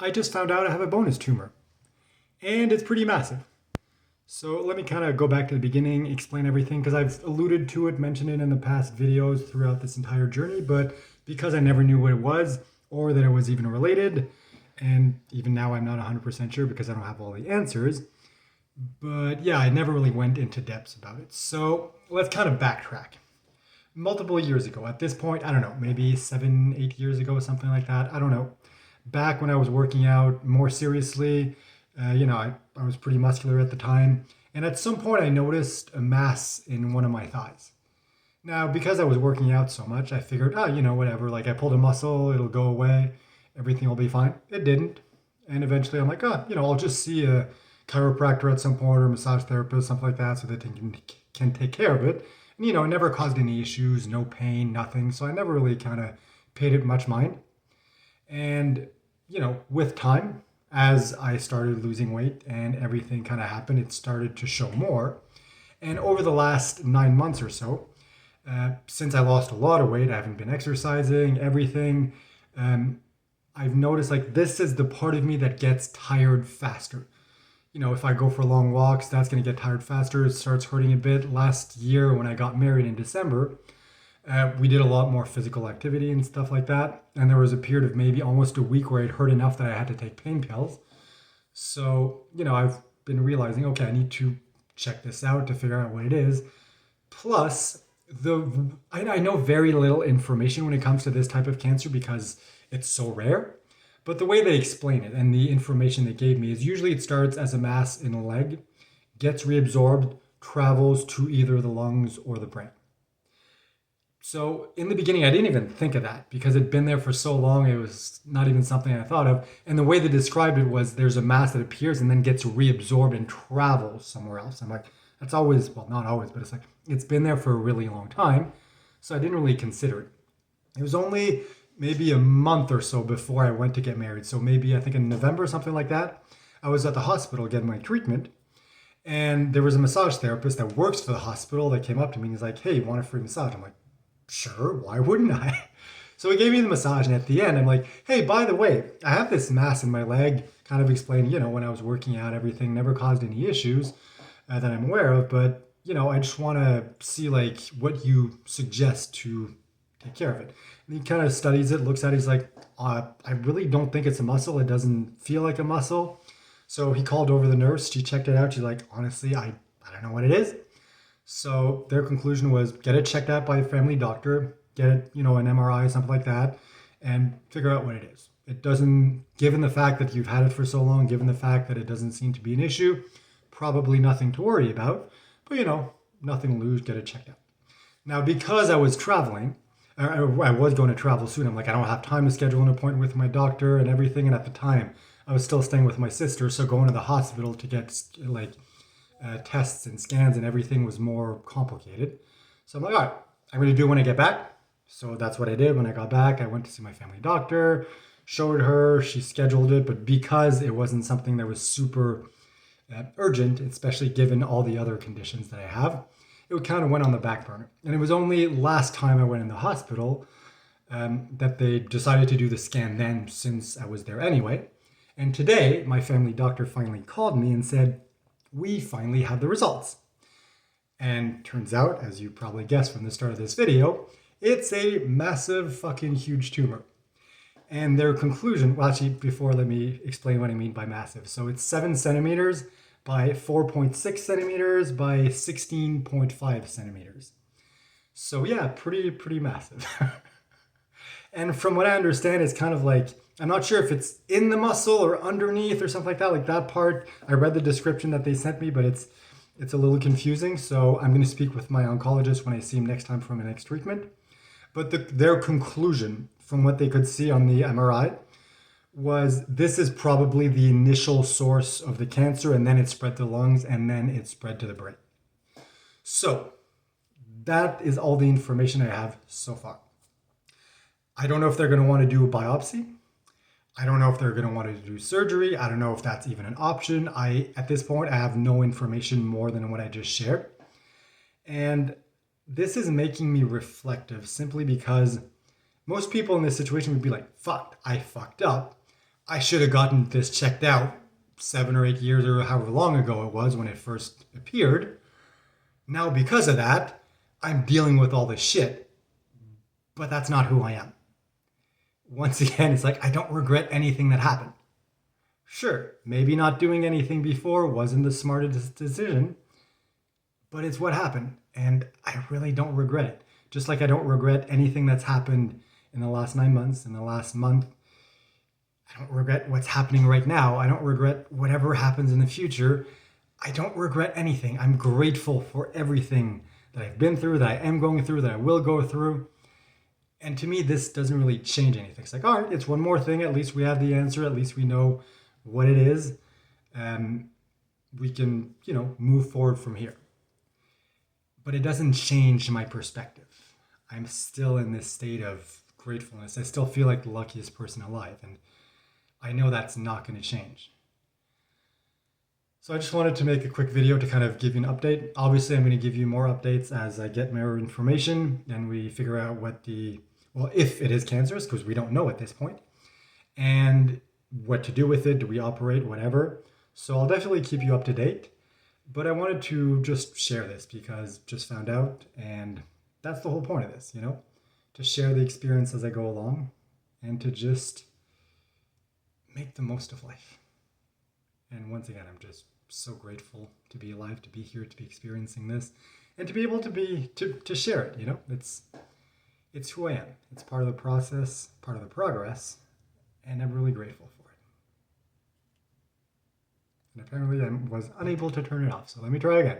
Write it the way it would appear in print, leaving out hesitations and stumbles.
I just found out I have a bonus tumor, and it's pretty massive. So let me kind of go back to the beginning, explain everything, because I've alluded to it, mentioned it in the past videos throughout this entire journey, but because I never knew what it was or that it was even related, and even now I'm not 100% sure because I don't have all the answers, but yeah, I never really went into depths about it. So let's kind of backtrack. Multiple years ago, at this point, I don't know, maybe 7, 8 years ago, something like that. I don't know. Back when I was working out more seriously, I was pretty muscular at the time. And at some point, I noticed a mass in one of my thighs. Now, because I was working out so much, I figured, whatever. Like, I pulled a muscle, it'll go away, everything will be fine. It didn't. And eventually, I'm like, I'll just see a chiropractor at some point or a massage therapist, something like that, so that they can take care of it. And, it never caused any issues, no pain, nothing. So I never really kind of paid it much mind. And, with time, as I started losing weight and everything kind of happened, it started to show more. And over the last 9 months or so, since I lost a lot of weight, I haven't been exercising, everything. I've noticed like this is the part of me that gets tired faster. If I go for long walks, that's going to get tired faster. It starts hurting a bit. Last year, when I got married in December, we did a lot more physical activity and stuff like that. And there was a period of maybe almost a week where it hurt enough that I had to take pain pills. So, I've been realizing, okay, I need to check this out to figure out what it is. Plus, I know very little information when it comes to this type of cancer because it's so rare. But the way they explain it and the information they gave me is usually it starts as a mass in a leg, gets reabsorbed, travels to either the lungs or the brain. So in the beginning, I didn't even think of that because it'd been there for so long, it was not even something I thought of. And the way they described it was there's a mass that appears and then gets reabsorbed and travels somewhere else. I'm like, that's always, well, not always, but it's like, it's been there for a really long time. So I didn't really consider it. It was only maybe a month or so before I went to get married. So maybe I think in November, something like that, I was at the hospital getting my treatment. And there was a massage therapist that works for the hospital that came up to me and he's like, hey, you want a free massage? I'm like, sure, why wouldn't I? So he gave me the massage, and at the end, I'm like, hey, by the way, I have this mass in my leg, kind of explained, when I was working out, everything never caused any issues that I'm aware of, but, I just want to see, like, what you suggest to take care of it. And he kind of studies it, looks at it, he's like, I really don't think it's a muscle. It doesn't feel like a muscle. So he called over the nurse. She checked it out. She's like, honestly, I don't know what it is. So their conclusion was get it checked out by a family doctor, get it, an MRI, something like that, and figure out what it is. It doesn't, given the fact that you've had it for so long, given the fact that it doesn't seem to be an issue, probably nothing to worry about, but nothing to lose, get it checked out. Now, because I was traveling, I was going to travel soon, I'm like, I don't have time to schedule an appointment with my doctor and everything, and at the time, I was still staying with my sister, so going to the hospital to get, tests and scans and everything was more complicated. So I'm like, all right, I'm going to do it when I get back. So that's what I did. When I got back, I went to see my family doctor, showed her, she scheduled it. But because it wasn't something that was super urgent, especially given all the other conditions that I have, it kind of went on the back burner. And it was only last time I went in the hospital that they decided to do the scan then, since I was there anyway. And today, my family doctor finally called me and said, we finally have the results. And turns out, as you probably guessed from the start of this video, it's a massive fucking huge tumor. And their conclusion, well, actually, before, let me explain what I mean by massive. So it's 7 centimeters by 4.6 centimeters by 16.5 centimeters. So yeah, pretty massive. And from what I understand, it's kind of like, I'm not sure if it's in the muscle or underneath or something like that. Like that part, I read the description that they sent me, but it's a little confusing. So I'm going to speak with my oncologist when I see him next time for my next treatment. But their conclusion from what they could see on the MRI was this is probably the initial source of the cancer, and then it spread to the lungs, and then it spread to the brain. So that is all the information I have so far. I don't know if they're going to want to do a biopsy. I don't know if they're going to want to do surgery. I don't know if that's even an option. At this point, I have no information more than what I just shared. And this is making me reflective simply because most people in this situation would be like, fuck, I fucked up. I should have gotten this checked out 7 or 8 years or however long ago it was when it first appeared. Now, because of that, I'm dealing with all this shit. But that's not who I am. Once again, it's like I don't regret anything that happened. Sure, maybe not doing anything before wasn't the smartest decision, but it's what happened, and I really don't regret it. Just like I don't regret anything that's happened in the last 9 months, in the last month. I don't regret what's happening right now. I don't regret whatever happens in the future. I don't regret anything. I'm grateful for everything that I've been through, that I am going through, that I will go through. And to me, this doesn't really change anything. It's like, all right, it's one more thing. At least we have the answer. At least we know what it is. We can, move forward from here. But it doesn't change my perspective. I'm still in this state of gratefulness. I still feel like the luckiest person alive. And I know that's not going to change. So I just wanted to make a quick video to kind of give you an update. Obviously, I'm going to give you more updates as I get more information and we figure out if it is cancerous, because we don't know at this point, and what to do with it. Do we operate, whatever. So I'll definitely keep you up to date. But I wanted to just share this because just found out, and that's the whole point of this, to share the experience as I go along and to just make the most of life. And once again, I'm just so grateful to be alive, to be here, to be experiencing this, and to be able to share it. It's who I am. It's part of the process, part of the progress, and I'm really grateful for it. And apparently I was unable to turn it off, so let me try again.